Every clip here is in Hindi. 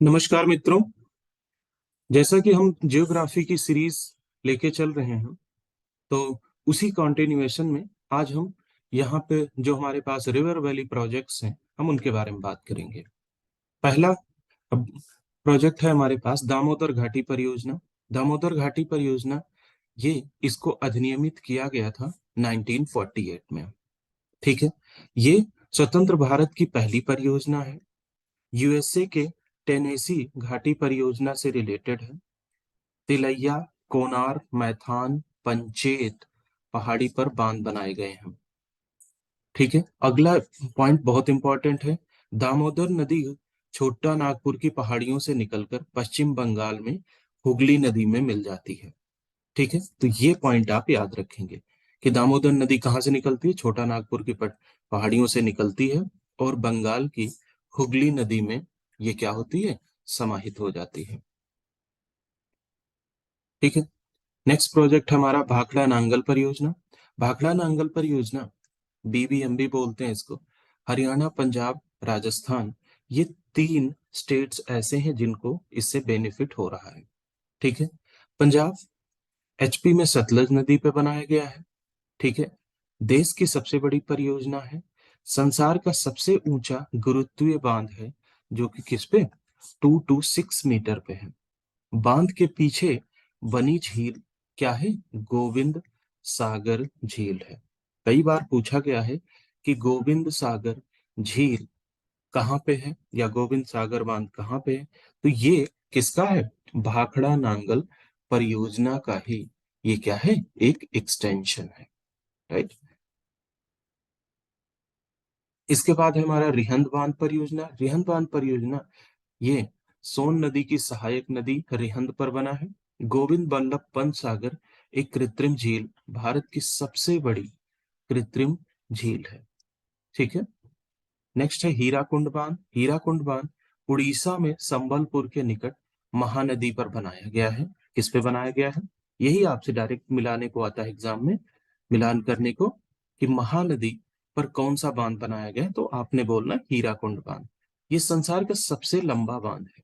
नमस्कार मित्रों। जैसा कि हम जियोग्राफी की सीरीज लेके चल रहे हैं, तो उसी कंटिन्यूएशन में आज हम यहाँ पे जो हमारे पास रिवर वैली प्रोजेक्ट्स हैं, हम उनके बारे में बात करेंगे। पहला प्रोजेक्ट है हमारे पास दामोदर घाटी परियोजना। दामोदर घाटी परियोजना, ये इसको अधिनियमित किया गया था 1948 में। ठीक है। ये स्वतंत्र भारत की पहली परियोजना है। यूएसए के टेनेसी घाटी परियोजना से रिलेटेड है। तिलैया, कोनार, मैथान, पंचेत पहाड़ी पर बांध बनाए गए हैं। ठीक है। अगला पॉइंट बहुत इंपॉर्टेंट है। दामोदर नदी छोटा नागपुर की पहाड़ियों से निकलकर पश्चिम बंगाल में हुगली नदी में मिल जाती है। ठीक है। तो ये पॉइंट आप याद रखेंगे कि दामोदर नदी कहाँ से निकलती है, छोटा नागपुर की पहाड़ियों से निकलती है और बंगाल की हुगली नदी में ये क्या होती है, समाहित हो जाती है। ठीक है। नेक्स्ट प्रोजेक्ट हमारा भाखड़ा नांगल परियोजना। भाखड़ा नांगल परियोजना, बीबीएमबी बोलते हैं इसको। हरियाणा, पंजाब, राजस्थान, ये तीन स्टेट्स ऐसे हैं जिनको इससे बेनिफिट हो रहा है। ठीक है। पंजाब एचपी में सतलज नदी पे बनाया गया है। ठीक है। देश की सबसे बड़ी परियोजना है। संसार का सबसे ऊंचा गुरुत्वीय बांध है, जो कि किस पे, 226 मीटर पे है। बांध के पीछे बनी झील क्या है, गोविंद सागर झील है। कई बार पूछा गया है कि गोविंद सागर झील कहाँ पे है या गोविंद सागर बांध कहाँ पे है। तो ये किसका है, भाखड़ा नांगल परियोजना का ही ये क्या है, एक एक्सटेंशन है। राइट। इसके बाद है हमारा रिहंद बांध परियोजना। रिहंद बांध परियोजना, ये सोन नदी की सहायक नदी रिहंद पर बना है। गोविंद बल्लभ पंत सागर एक कृत्रिम झील, भारत की सबसे बड़ी कृत्रिम झील है। ठीक है। नेक्स्ट है हीराकुंड बांध। हीराकुंड बांध उड़ीसा में संबलपुर के निकट महानदी पर बनाया गया है। किस पे बनाया गया है, यही आपसे डायरेक्ट मिलाने को आता है एग्जाम में, मिलान करने को, कि महानदी पर कौन सा बांध बनाया गया है, तो आपने बोलना हीराकुंड बांध। ये संसार का सबसे लंबा बांध है।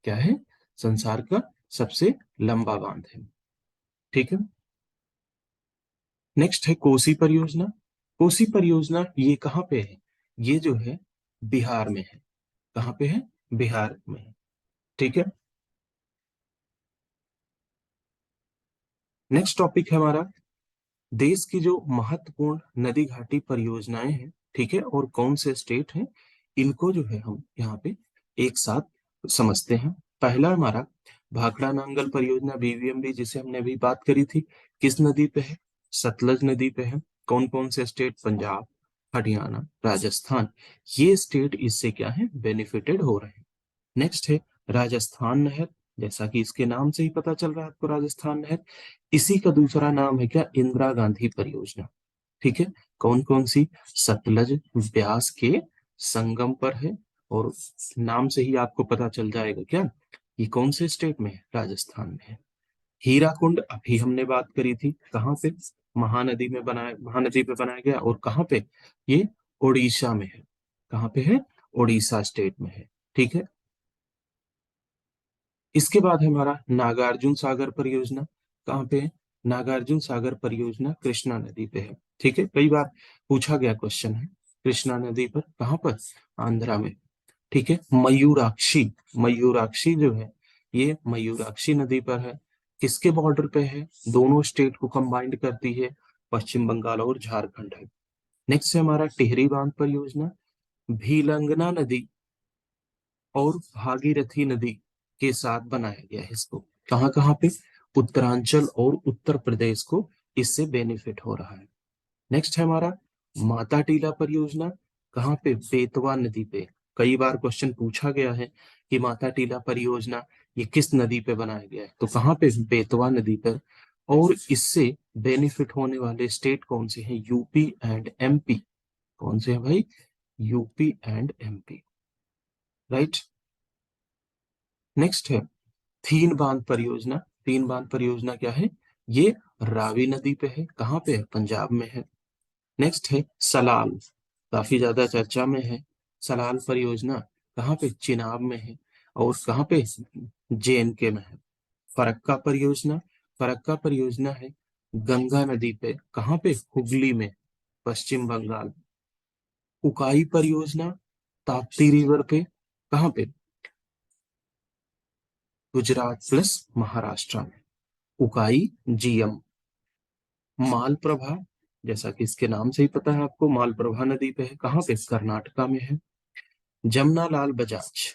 क्या है, संसार का सबसे लंबा बांध है। ठीक है। नेक्स्ट है कोसी परियोजना। कोसी परियोजना ये कहाँ पे है, ये जो है बिहार में है। कहाँ पे है, बिहार में है। ठीक है। नेक्स्ट टॉपिक है हमारा देश की जो महत्वपूर्ण नदी घाटी परियोजनाएं हैं। ठीक है। और कौन से स्टेट हैं, इनको जो है हम यहाँ पे एक साथ समझते हैं। पहला हमारा भाखड़ा नांगल परियोजना बीबीएमबी, जिसे हमने अभी बात करी थी, किस नदी पे है, सतलज नदी पे है। कौन कौन से स्टेट, पंजाब, हरियाणा, राजस्थान, ये स्टेट इससे क्या है, बेनिफिटेड हो रहे हैं। नेक्स्ट है राजस्थान नहर। जैसा कि इसके नाम से ही पता चल रहा है आपको, राजस्थान नहर, इसी का दूसरा नाम है क्या, इंदिरा गांधी परियोजना। ठीक है। कौन कौन सी, सतलज ब्यास के संगम पर है। और नाम से ही आपको पता चल जाएगा क्या, ये कौन से स्टेट में है, राजस्थान में है। हीराकुंड अभी हमने बात करी थी, कहाँ पे, महानदी में बनाया, महानदी पे बनाया गया, और कहाँ पे, ये उड़ीसा में है। कहाँ पे है, उड़ीसा स्टेट में है। ठीक है। इसके बाद है हमारा नागार्जुन सागर परियोजना। कहाँ पे है, नागार्जुन सागर परियोजना कृष्णा नदी पे है। ठीक है। कई बार पूछा गया क्वेश्चन है, कृष्णा नदी पर कहाँ पर, आंध्रा में। ठीक है। मयूराक्षी, मयूराक्षी जो है, ये मयूराक्षी नदी पर है। किसके बॉर्डर पे है, दोनों स्टेट को कंबाइंड करती है, पश्चिम बंगाल और झारखंड है। नेक्स्ट है हमारा टिहरी बांध परियोजना। भीलंगना नदी और भागीरथी नदी के साथ बनाया गया है इसको। कहाँ कहाँ पे, उत्तरांचल और उत्तर प्रदेश को इससे बेनिफिट हो रहा है। नेक्स्ट है हमारा माता टीला परियोजना। कहाँ पे, बेतवा नदी पे। कई बार क्वेश्चन पूछा गया है कि माता टीला परियोजना ये किस नदी पे बनाया गया है, तो कहाँ पे, बेतवा नदी पर। और इससे बेनिफिट होने वाले स्टेट कौन से हैं, यूपी एंड एमपी। कौन से हैं भाई, UP and MP. Right. Next है तीन बांध परियोजना। तीन बांध परियोजना क्या है, ये रावी नदी पे है। कहाँ पे है, पंजाब में है। नेक्स्ट है सलाल, काफी ज्यादा चर्चा में है। सलाल परियोजना कहाँ पे, चिनाब में है। और कहाँ पे, JNK में है। फरक्का परियोजना, फरक्का परियोजना है गंगा नदी पे, कहाँ पे, हुगली में, पश्चिम बंगाल। उकाई परियोजना ताप्ती रिवर पे, कहाँ पे, गुजरात प्लस महाराष्ट्र में, उकाई GM। मालप्रभा, जैसा कि इसके नाम से ही पता है आपको, मालप्रभा नदी पे है, कहाँ पे, कर्नाटका में है। जमनालाल बजाज,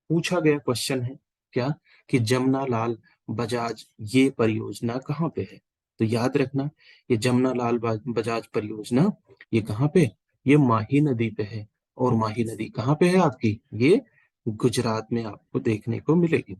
पूछा गया क्वेश्चन है क्या, कि जमनालाल बजाज ये परियोजना कहाँ पे है। तो याद रखना, ये जमनालाल बजाज परियोजना ये कहाँ पे, ये माही नदी पे है। और माही नदी कहाँ पे है आपकी, ये गुजरात में आपको देखने को मिलेगी।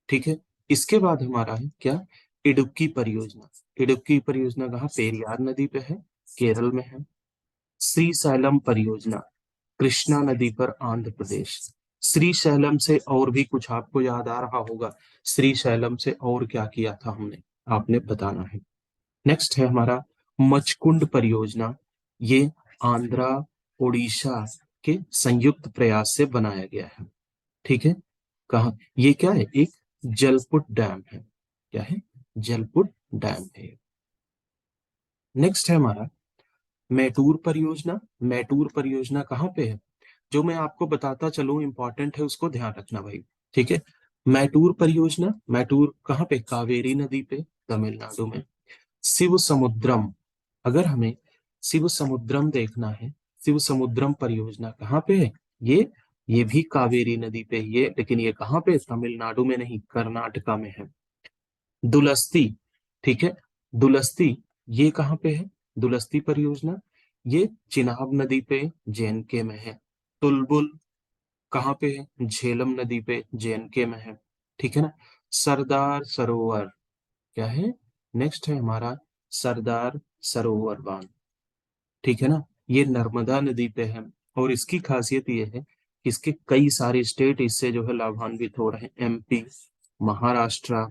ठीक है। इसके बाद हमारा है क्या, इडुक्की परियोजना। इडुक्की परियोजना कहाँ, पेरियार नदी पे है, केरल में है। श्रीशैलम परियोजना, कृष्णा नदी पर, आंध्र प्रदेश। श्रीशैलम से और भी कुछ आपको याद आ रहा होगा, श्रीशैलम से और क्या किया था हमने, आपने बताना है। नेक्स्ट है हमारा मचकुंड परियोजना, ये आंध्रा उड़ीसा के संयुक्त प्रयास से बनाया गया है। ठीक है। कहा, ये क्या है, एक जलपुट डैम है। क्या है, जलपुट डैम है। नेक्स्ट है हमारा मैटूर परियोजना। मैटूर परियोजना कहाँ पे है, जो मैं आपको बताता चलूं, इंपॉर्टेंट है, उसको ध्यान रखना भाई। ठीक है। मैटूर परियोजना, मैटूर कहाँ पे, कावेरी नदी पे, तमिलनाडु में। शिव समुद्रम, अगर हमें शिव समुद्रम देखना है, शिव समुद्रम परियोजना कहाँ पे है, ये भी कावेरी नदी पे ही है, लेकिन ये कहाँ पे, तमिलनाडु में नहीं, कर्नाटका में है। दुलस्ती, ठीक है, दुलस्ती ये कहाँ पे है, दुलस्ती परियोजना ये चिनाब नदी पे, JNK में है। तुलबुल कहाँ पे है, झेलम नदी पे, JNK में है। ठीक है ना। सरदार सरोवर, क्या है, नेक्स्ट है हमारा सरदार सरोवर बांध। ठीक है ना, ये नर्मदा नदी पे है। और इसकी खासियत ये है कि इसके कई सारे स्टेट इससे जो है लाभान्वित हो रहे हैं, MP, महाराष्ट्र,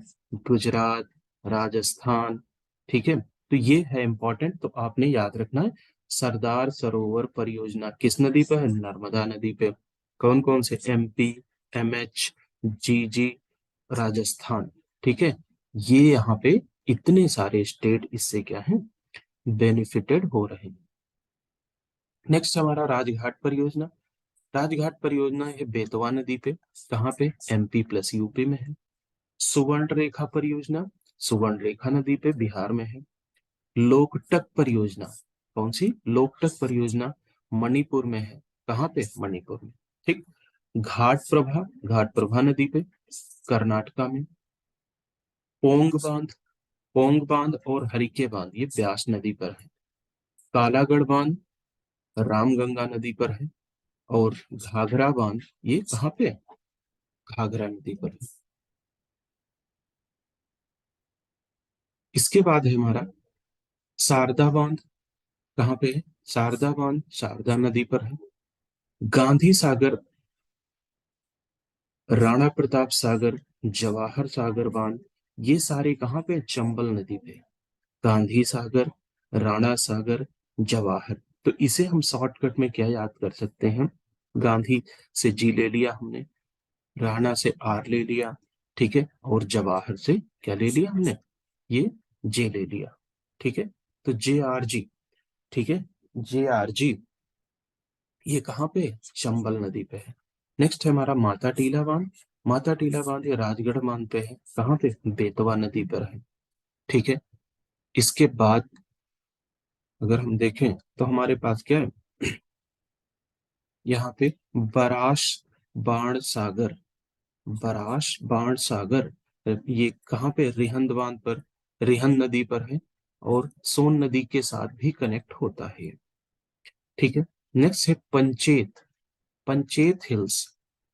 गुजरात, राजस्थान। ठीक है। तो ये है इंपॉर्टेंट, तो आपने याद रखना है। सरदार सरोवर परियोजना किस नदी पे है, नर्मदा नदी पे। कौन कौन से, MP, MH, GG, राजस्थान। ठीक है। ये यहाँ पे इतने सारे स्टेट इससे क्या है, बेनिफिटेड हो रहे हैं। नेक्स्ट हमारा राजघाट परियोजना। राजघाट परियोजना है बेतवा नदी पे, कहाँ पे, MP प्लस यूपी में है। सुवर्ण रेखा परियोजना, सुवर्ण रेखा नदी पे, बिहार में है। लोकटक परियोजना, कौन सी, लोकटक परियोजना मणिपुर में है, कहाँ पे, मणिपुर में। ठीक। घाट प्रभा, घाट प्रभा नदी पे, कर्नाटका में। पोंग बांध, पोंग बांध और हरिके बांध ये ब्यास नदी पर है। कालागढ़ बांध रामगंगा नदी पर है। और घाघरा बांध ये कहाँ पे, घाघरा नदी पर है। इसके बाद है हमारा शारदा बांध, कहाँ पे है, शारदा बांध शारदा नदी पर है। गांधी सागर, राणा प्रताप सागर, जवाहर सागर बांध ये सारे कहाँ पे, चंबल नदी पे। गांधी सागर, राणा सागर, जवाहर। तो इसे हम शॉर्टकट में क्या याद कर सकते हैं, गांधी से G ले लिया हमने, राणा से R ले लिया, ठीक है, और जवाहर से क्या ले लिया हमने, ये J ले लिया। ठीक है। तो JRG, ठीक है, JRG ये कहाँ पे, चंबल नदी पे है। नेक्स्ट है हमारा माता टीला बांध। माता टीला बांध ये राजगढ़ बांध पे है, कहाँ पे, बेतवा नदी पर है। ठीक है। इसके बाद अगर हम देखें तो हमारे पास क्या है, यहाँ पे बराश बाण सागर, बराश बाण सागर ये कहाँ पे, रिहंद बांध पर, रिहंद नदी पर है। और सोन नदी के साथ भी कनेक्ट होता है। ठीक है। नेक्स्ट है पंचेत, पंचेत हिल्स।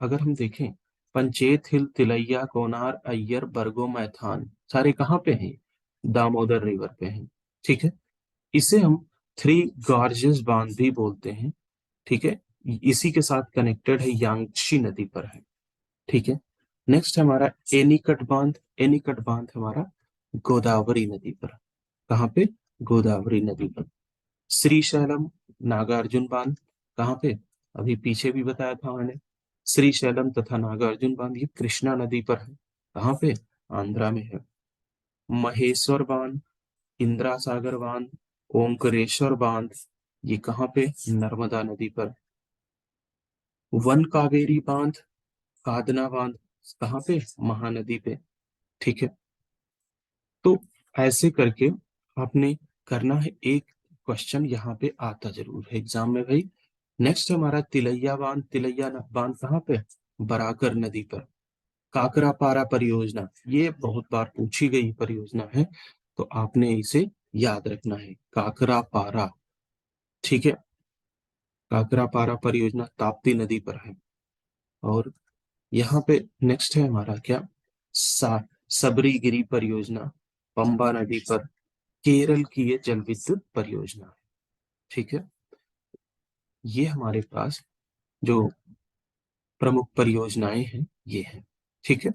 अगर हम देखें, पंचेत हिल तिलैया कोनार अय्यर बरगो मैथान सारे कहाँ पे हैं, दामोदर रिवर पे हैं। ठीक है। इसे हम थ्री गॉर्जेस बांध भी बोलते हैं। ठीक है। इसी के साथ कनेक्टेड है, यांगशी नदी पर है। ठीक है। नेक्स्ट हमारा एनीकट बांध, एनीकट बांध हमारा गोदावरी नदी पर, कहाँ पे, गोदावरी नदी पर। श्रीशैलम नागार्जुन बांध कहाँ पे, अभी पीछे भी बताया था मैंने, श्रीशैलम तथा नागार्जुन बांध ये कृष्णा नदी पर है। कहाँ पे? आंध्रा में है। महेश्वर बांध, इंदिरा सागर बांध, ओंकारेश्वर बांध ये कहाँ पे? नर्मदा नदी पर। वन कावेरी बांध, कादना बांध कहाँ पे? महानदी पे। ठीक है, तो ऐसे करके आपने करना है। एक क्वेश्चन यहाँ पे आता जरूर है एग्जाम में भाई। नेक्स्ट हमारा तिलैया बांध। तिलैया बांध कहाँ पे? बराकर नदी पर। काकरापारा परियोजना ये बहुत बार पूछी गई परियोजना है, तो आपने इसे याद रखना है, काकरापारा। ठीक है, काकरापारा परियोजना ताप्ती नदी पर है। और यहाँ पे नेक्स्ट है हमारा क्या? सबरीगिरी परियोजना, पंबा नदी पर, केरल की ये जल विद्युत परियोजना है। ठीक है, ये हमारे पास जो प्रमुख परियोजनाएं हैं ये हैं। ठीक है,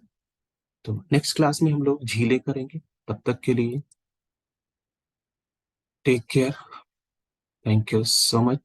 तो नेक्स्ट क्लास में हम लोग झीलें करेंगे। तब तक के लिए take care. Thank you so much.